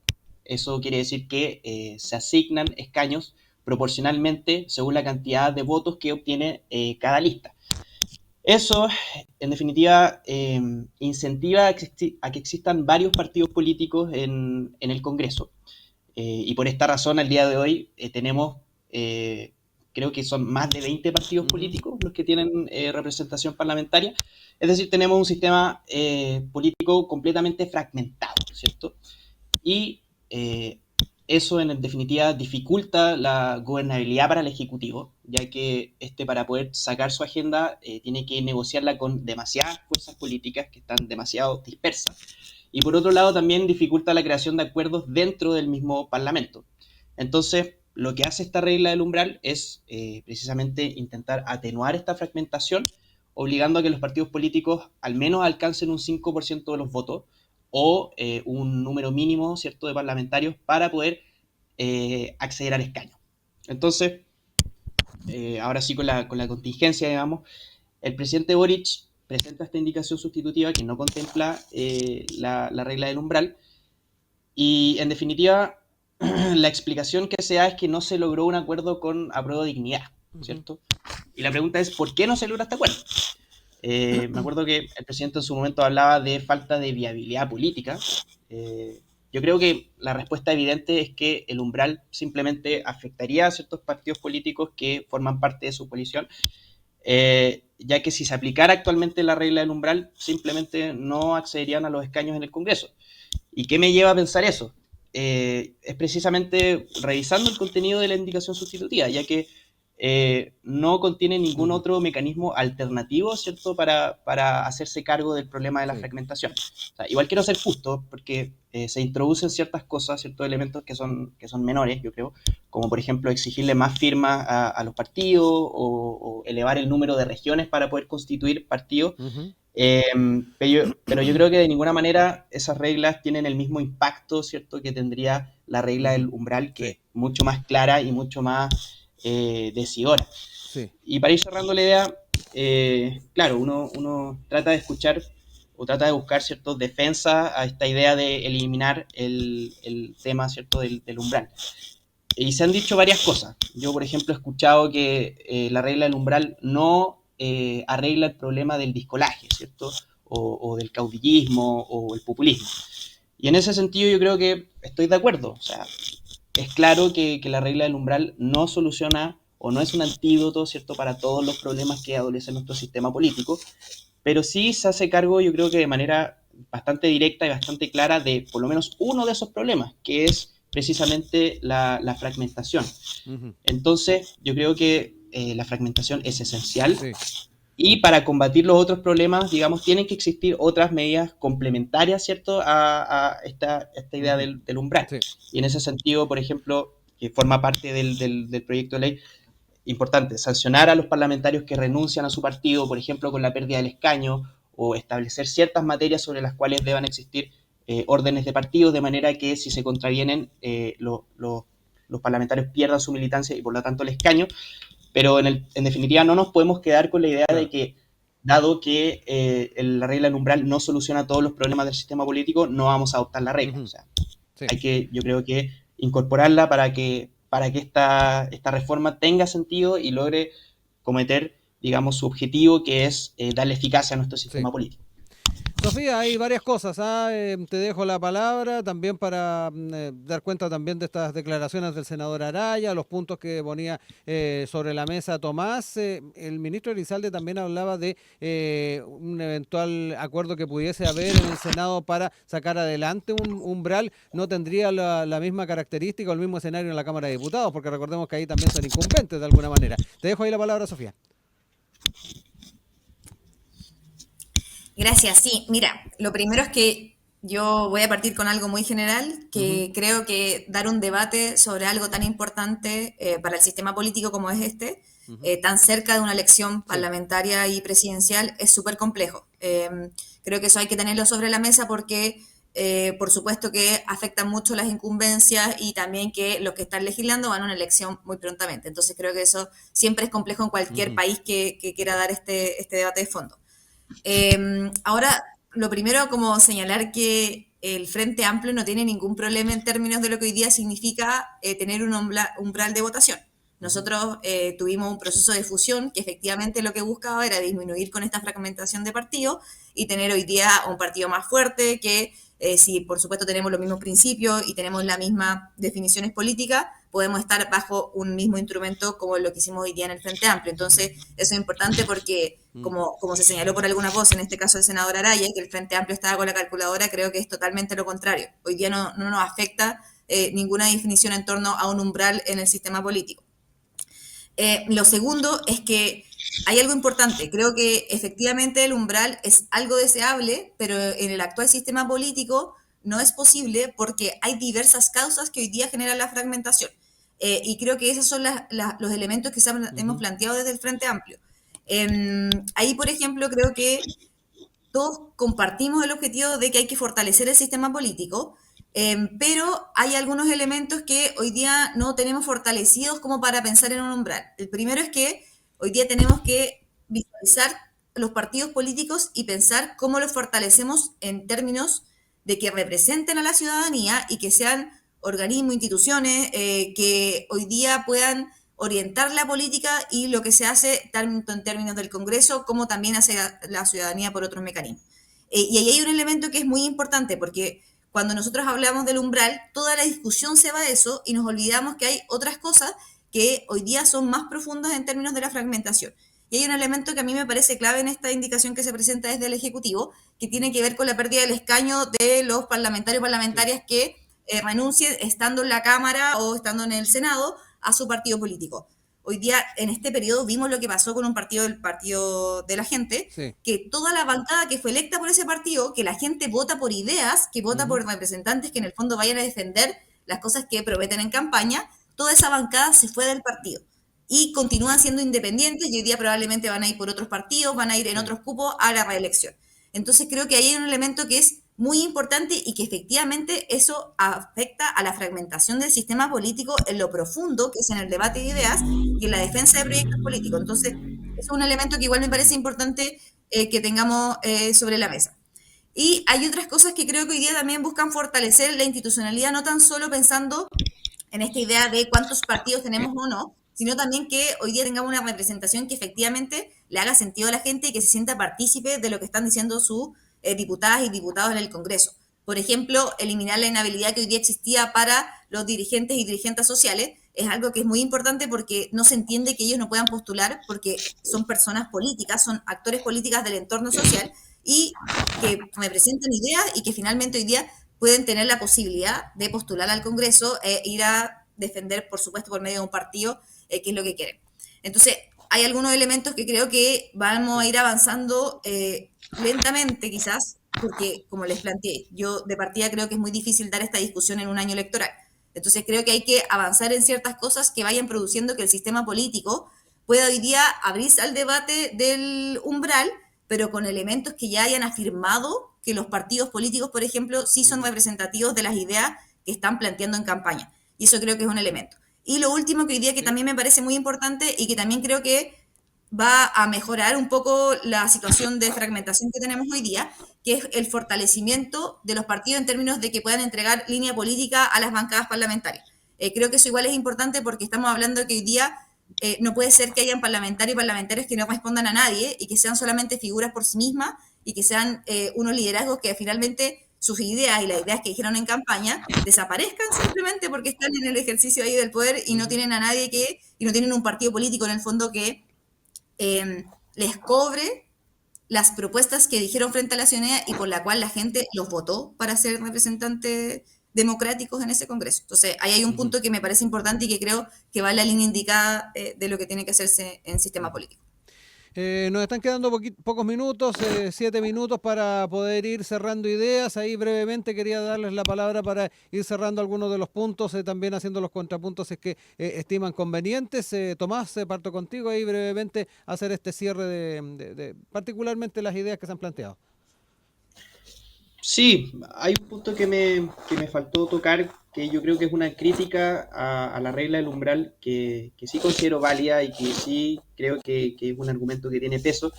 Eso quiere decir que se asignan escaños proporcionalmente según la cantidad de votos que obtiene cada lista. Eso, en definitiva, incentiva a que existan varios partidos políticos en el Congreso. Y por esta razón, al día de hoy, tenemos, creo que son más de 20 partidos políticos los que tienen representación parlamentaria. Es decir, tenemos un sistema político completamente fragmentado, ¿cierto? Y eso, en definitiva, dificulta la gobernabilidad para el Ejecutivo, ya que para poder sacar su agenda, tiene que negociarla con demasiadas fuerzas políticas que están demasiado dispersas. Y por otro lado, también dificulta la creación de acuerdos dentro del mismo Parlamento. Entonces, lo que hace esta regla del umbral es precisamente intentar atenuar esta fragmentación, obligando a que los partidos políticos al menos alcancen un 5% de los votos, o un número mínimo, ¿cierto?, de parlamentarios para poder acceder al escaño. Entonces, ahora sí con la contingencia, digamos, el presidente Boric presenta esta indicación sustitutiva que no contempla la regla del umbral, y en definitiva la explicación que se da es que no se logró un acuerdo con Apruebo Dignidad, ¿cierto? Y la pregunta es, ¿por qué no se logra este acuerdo? Me acuerdo que el presidente en su momento hablaba de falta de viabilidad política. Yo creo que la respuesta evidente es que el umbral simplemente afectaría a ciertos partidos políticos que forman parte de su coalición, ya que si se aplicara actualmente la regla del umbral, simplemente no accederían a los escaños en el Congreso. ¿Y qué me lleva a pensar eso? Es precisamente revisando el contenido de la indicación sustitutiva, ya que no contiene ningún otro mecanismo alternativo, ¿cierto?, para hacerse cargo del problema de la fragmentación. O sea, igual quiero ser justo, porque se introducen ciertas cosas, ciertos elementos que son menores, yo creo, como por ejemplo exigirle más firmas a los partidos o elevar el número de regiones para poder constituir partidos. Pero yo creo que de ninguna manera esas reglas tienen el mismo impacto, ¿cierto?, que tendría la regla del umbral, que es mucho más clara y mucho más decidora. Sí. Y para ir cerrando la idea, claro, uno trata de escuchar o trata de buscar ciertas defensas a esta idea de eliminar el tema, ¿cierto?, del umbral. Y se han dicho varias cosas. Yo, por ejemplo, he escuchado que la regla del umbral no arregla el problema del discolaje, ¿cierto? O del caudillismo o el populismo. Y en ese sentido yo creo que estoy de acuerdo. O sea, es claro que la regla del umbral no soluciona o no es un antídoto, ¿cierto?, para todos los problemas que adolece nuestro sistema político, pero sí se hace cargo, yo creo que de manera bastante directa y bastante clara, de por lo menos uno de esos problemas, que es precisamente la fragmentación. Entonces, yo creo que la fragmentación es esencial. Sí. Y para combatir los otros problemas, digamos, tienen que existir otras medidas complementarias, ¿cierto?, a esta idea del umbral. Sí. Y en ese sentido, por ejemplo, que forma parte del proyecto de ley, importante, sancionar a los parlamentarios que renuncian a su partido, por ejemplo, con la pérdida del escaño, o establecer ciertas materias sobre las cuales deban existir órdenes de partido, de manera que si se contravienen, los parlamentarios pierdan su militancia y por lo tanto el escaño. Pero en definitiva no nos podemos quedar con la idea de que, dado que la regla del umbral no soluciona todos los problemas del sistema político, no vamos a adoptar la regla. O sea, hay que, yo creo que, incorporarla para que esta reforma tenga sentido y logre cometer, digamos, su objetivo, que es darle eficacia a nuestro sistema político. Sofía, hay varias cosas. Te dejo la palabra también para dar cuenta también de estas declaraciones del senador Araya, los puntos que ponía sobre la mesa Tomás. El ministro Elizalde también hablaba de un eventual acuerdo que pudiese haber en el Senado para sacar adelante un umbral. No tendría la misma característica o el mismo escenario en la Cámara de Diputados, porque recordemos que ahí también son incumbentes de alguna manera. Te dejo ahí la palabra, Sofía. Gracias, sí. Mira, lo primero es que yo voy a partir con algo muy general, que creo que dar un debate sobre algo tan importante para el sistema político como es este, tan cerca de una elección parlamentaria y presidencial, es súper complejo. Creo que eso hay que tenerlo sobre la mesa porque, por supuesto, que afectan mucho las incumbencias y también que los que están legislando van a una elección muy prontamente. Entonces creo que eso siempre es complejo en cualquier país que quiera dar este debate de fondo. Ahora, lo primero, como señalar que el Frente Amplio no tiene ningún problema en términos de lo que hoy día significa tener un umbral de votación. Nosotros tuvimos un proceso de fusión que efectivamente lo que buscaba era disminuir con esta fragmentación de partidos y tener hoy día un partido más fuerte que, si por supuesto tenemos los mismos principios y tenemos las mismas definiciones políticas, podemos estar bajo un mismo instrumento como lo que hicimos hoy día en el Frente Amplio. Entonces, eso es importante porque, como se señaló por alguna voz, en este caso el senador Araya, que el Frente Amplio estaba con la calculadora, creo que es totalmente lo contrario. Hoy día no nos afecta ninguna definición en torno a un umbral en el sistema político. Lo segundo es que hay algo importante. Creo que efectivamente el umbral es algo deseable, pero en el actual sistema político no es posible porque hay diversas causas que hoy día generan la fragmentación. Y creo que esos son los elementos que hemos planteado desde el Frente Amplio. Ahí, por ejemplo, creo que todos compartimos el objetivo de que hay que fortalecer el sistema político, pero hay algunos elementos que hoy día no tenemos fortalecidos como para pensar en un umbral. El primero es que hoy día tenemos que visualizar los partidos políticos y pensar cómo los fortalecemos en términos de que representen a la ciudadanía y que sean organismos, instituciones que hoy día puedan orientar la política y lo que se hace tanto en términos del Congreso como también hacia la ciudadanía por otros mecanismos. Y ahí hay un elemento que es muy importante porque cuando nosotros hablamos del umbral, toda la discusión se va a eso y nos olvidamos que hay otras cosas que hoy día son más profundas en términos de la fragmentación. Y hay un elemento que a mí me parece clave en esta indicación que se presenta desde el Ejecutivo, que tiene que ver con la pérdida del escaño de los parlamentarios y parlamentarias que renuncien estando en la Cámara o estando en el Senado a su partido político. Hoy día, en este periodo, vimos lo que pasó con un partido del Partido de la Gente, Sí. que toda la bancada que fue electa por ese partido, que la gente vota por ideas, que vota por representantes que en el fondo vayan a defender las cosas que prometen en campaña, toda esa bancada se fue del partido. Y continúan siendo independientes y hoy día probablemente van a ir por otros partidos, van a ir en otros cupos a la reelección. Entonces creo que ahí hay un elemento que es muy importante y que efectivamente eso afecta a la fragmentación del sistema político en lo profundo, que es en el debate de ideas y en la defensa de proyectos políticos. Entonces, es un elemento que igual me parece importante que tengamos sobre la mesa. Y hay otras cosas que creo que hoy día también buscan fortalecer la institucionalidad, no tan solo pensando en esta idea de cuántos partidos tenemos o no, sino también que hoy día tengamos una representación que efectivamente le haga sentido a la gente y que se sienta partícipe de lo que están diciendo sus diputadas y diputados en el Congreso. Por ejemplo, eliminar la inhabilidad que hoy día existía para los dirigentes y dirigentes sociales es algo que es muy importante porque no se entiende que ellos no puedan postular porque son personas políticas, son actores políticas del entorno social y que representan ideas y que finalmente hoy día pueden tener la posibilidad de postular al Congreso e ir a defender, por supuesto, por medio de un partido, qué es lo que quieren. Entonces, hay algunos elementos que creo que vamos a ir avanzando lentamente quizás, porque como les planteé, yo de partida creo que es muy difícil dar esta discusión en un año electoral. Entonces creo que hay que avanzar en ciertas cosas que vayan produciendo que el sistema político pueda hoy día abrirse al debate del umbral, pero con elementos que ya hayan afirmado que los partidos políticos, por ejemplo, sí son representativos de las ideas que están planteando en campaña. Y eso creo que es un elemento. Y lo último que hoy día que también me parece muy importante y que también creo que va a mejorar un poco la situación de fragmentación que tenemos hoy día, que es el fortalecimiento de los partidos en términos de que puedan entregar línea política a las bancadas parlamentarias. Creo que eso igual es importante porque estamos hablando de que hoy día no puede ser que hayan parlamentarios y parlamentarias que no respondan a nadie y que sean solamente figuras por sí mismas y que sean unos liderazgos que finalmente sus ideas y las ideas que dijeron en campaña desaparezcan simplemente porque están en el ejercicio ahí del poder y no tienen a nadie y no tienen un partido político en el fondo que les cobre las propuestas que dijeron frente a la ciudadanía y por la cual la gente los votó para ser representantes democráticos en ese Congreso. Entonces, ahí hay un punto que me parece importante y que creo que va en la línea indicada de lo que tiene que hacerse en sistema político. Nos están quedando pocos minutos, 7 minutos para poder ir cerrando ideas. Ahí brevemente quería darles la palabra para ir cerrando algunos de los puntos, también haciendo los contrapuntos si es que estiman convenientes. Tomás, parto contigo ahí brevemente a hacer este cierre de particularmente las ideas que se han planteado. Sí, hay un punto que me faltó tocar, que yo creo que es una crítica a la regla del umbral, que sí considero válida y que sí creo que es un argumento que tiene peso,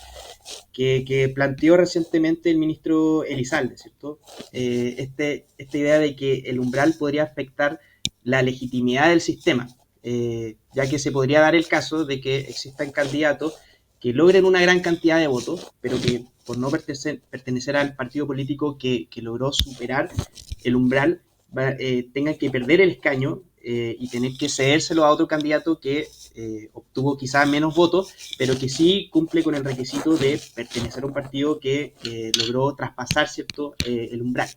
que planteó recientemente el ministro Elizalde, ¿cierto? Esta idea de que el umbral podría afectar la legitimidad del sistema, ya que se podría dar el caso de que existan candidatos que logren una gran cantidad de votos, pero que por no pertenecer al partido político que logró superar el umbral, tengan que perder el escaño y tener que cedérselo a otro candidato que obtuvo quizás menos votos, pero que sí cumple con el requisito de pertenecer a un partido que logró traspasar, ¿cierto?, el umbral.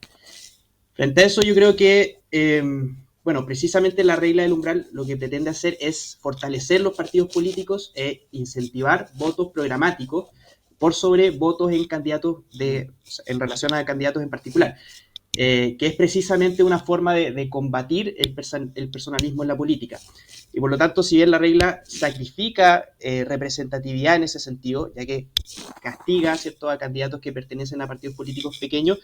Frente a eso, yo creo que precisamente la regla del umbral lo que pretende hacer es fortalecer los partidos políticos e incentivar votos programáticos por sobre votos en candidatos en relación a candidatos en particular, que es precisamente una forma de combatir el personalismo en la política. Y por lo tanto, si bien la regla sacrifica representatividad en ese sentido, ya que castiga, ¿cierto?, a candidatos que pertenecen a partidos políticos pequeños,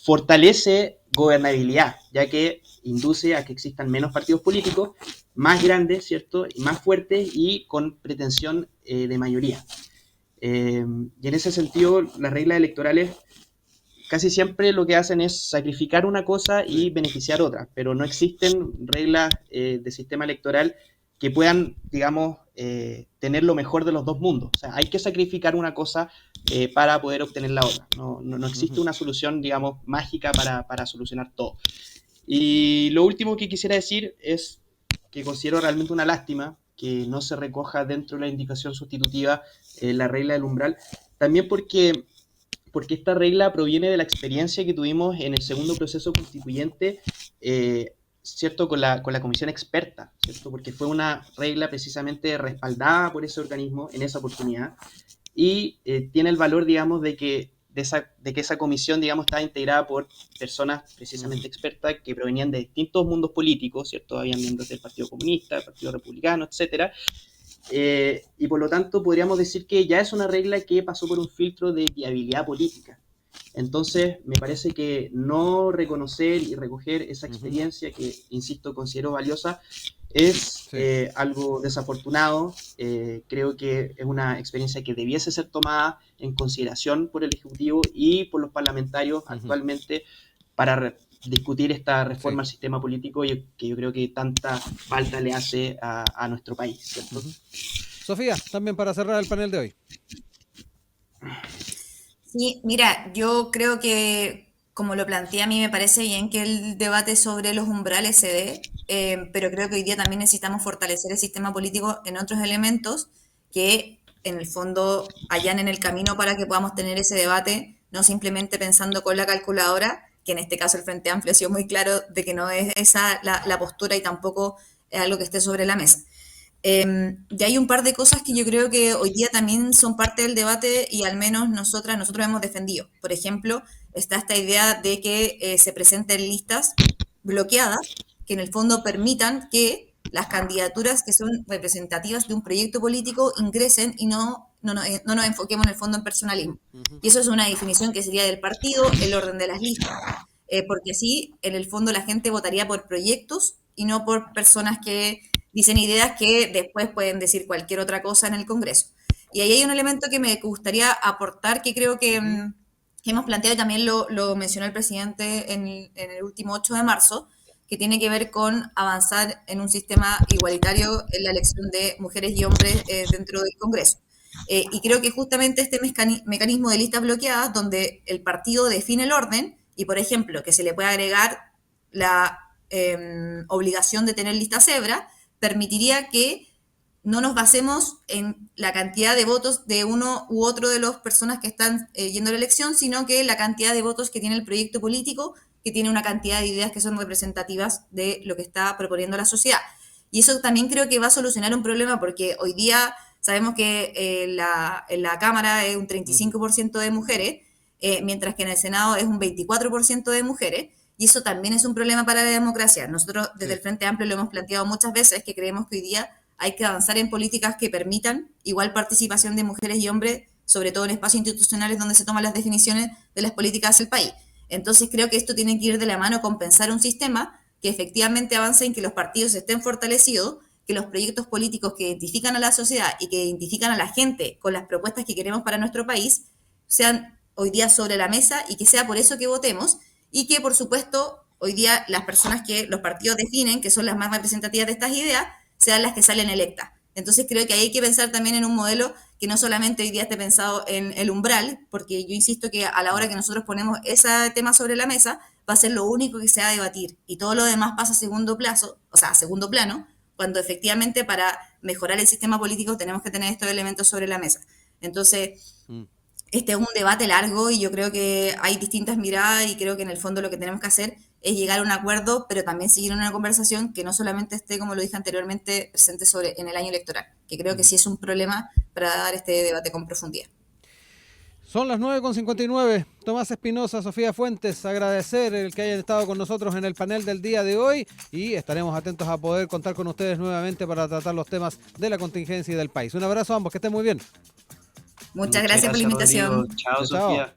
fortalece gobernabilidad, ya que induce a que existan menos partidos políticos, más grandes, ¿cierto?, y más fuertes y con pretensión de mayoría. Y en ese sentido, las reglas electorales casi siempre lo que hacen es sacrificar una cosa y beneficiar otra, pero no existen reglas de sistema electoral que puedan, digamos, tener lo mejor de los dos mundos. O sea, hay que sacrificar una cosa para poder obtener la otra. No existe una solución, digamos, mágica para solucionar todo. Y lo último que quisiera decir es que considero realmente una lástima que no se recoja dentro de la indicación sustitutiva la regla del umbral, también porque esta regla proviene de la experiencia que tuvimos en el segundo proceso constituyente, ¿cierto? Con la comisión experta, ¿cierto? Porque fue una regla precisamente respaldada por ese organismo en esa oportunidad y tiene el valor, digamos, de que esa comisión, digamos, estaba integrada por personas precisamente expertas que provenían de distintos mundos políticos, ¿cierto? Habían miembros del Partido Comunista, del Partido Republicano, etcétera. Y por lo tanto podríamos decir que ya es una regla que pasó por un filtro de viabilidad política. Entonces, me parece que no reconocer y recoger esa experiencia que, insisto, considero valiosa, es algo desafortunado. Creo que es una experiencia que debiese ser tomada en consideración por el Ejecutivo y por los parlamentarios actualmente para discutir esta reforma al sistema político que yo creo que tanta falta le hace a nuestro país, ¿cierto? Sofía, también para cerrar el panel de hoy. Sí, mira, yo creo que, como lo planteé, a mí me parece bien que el debate sobre los umbrales se dé, pero creo que hoy día también necesitamos fortalecer el sistema político en otros elementos que, en el fondo, allanen el camino para que podamos tener ese debate, no simplemente pensando con la calculadora, que en este caso el Frente Amplio ha sido muy claro de que no es esa la postura y tampoco es algo que esté sobre la mesa. Y hay un par de cosas que yo creo que hoy día también son parte del debate y al menos nosotros hemos defendido. Por ejemplo, está esta idea de que se presenten listas bloqueadas que en el fondo permitan que las candidaturas que son representativas de un proyecto político ingresen y no nos enfoquemos en el fondo en personalismo. Y eso es una definición que sería del partido, el orden de las listas. Porque así, en el fondo, la gente votaría por proyectos y no por personas que dicen ideas que después pueden decir cualquier otra cosa en el Congreso. Y ahí hay un elemento que me gustaría aportar, que creo que hemos planteado y también lo mencionó el presidente en el último 8 de marzo, que tiene que ver con avanzar en un sistema igualitario en la elección de mujeres y hombres dentro del Congreso. Y creo que justamente este mecanismo de listas bloqueadas, donde el partido define el orden, y por ejemplo, que se le puede agregar la obligación de tener lista cebra, permitiría que no nos basemos en la cantidad de votos de uno u otro de las personas que están yendo a la elección, sino que la cantidad de votos que tiene el proyecto político, que tiene una cantidad de ideas que son representativas de lo que está proponiendo la sociedad. Y eso también creo que va a solucionar un problema, porque hoy día sabemos que en la Cámara es un 35% de mujeres, mientras que en el Senado es un 24% de mujeres, y eso también es un problema para la democracia. Nosotros desde el Frente Amplio lo hemos planteado muchas veces, que creemos que hoy día hay que avanzar en políticas que permitan igual participación de mujeres y hombres, sobre todo en espacios institucionales donde se toman las definiciones de las políticas del país. Entonces creo que esto tiene que ir de la mano con pensar un sistema que efectivamente avance en que los partidos estén fortalecidos, que los proyectos políticos que identifican a la sociedad y que identifican a la gente con las propuestas que queremos para nuestro país sean hoy día sobre la mesa, y que sea por eso que votemos, y que, por supuesto, hoy día las personas que los partidos definen, que son las más representativas de estas ideas, sean las que salen electas. Entonces creo que hay que pensar también en un modelo que no solamente hoy día esté pensado en el umbral, porque yo insisto que a la hora que nosotros ponemos ese tema sobre la mesa, va a ser lo único que se va a debatir, y todo lo demás pasa a segundo plazo, o sea, a segundo plano, cuando efectivamente para mejorar el sistema político tenemos que tener estos elementos sobre la mesa. Entonces, este es un debate largo y yo creo que hay distintas miradas, y creo que en el fondo lo que tenemos que hacer es llegar a un acuerdo, pero también seguir en una conversación que no solamente esté, como lo dije anteriormente, presente en el año electoral, que creo que sí es un problema para dar este debate con profundidad. Son las 9:59. Tomás Espinosa, Sofía Fuentes, agradecer el que hayan estado con nosotros en el panel del día de hoy, y estaremos atentos a poder contar con ustedes nuevamente para tratar los temas de la contingencia y del país. Un abrazo a ambos, que estén muy bien. Muchas gracias por la invitación. Rodrigo. Chao, Chao. Sofía.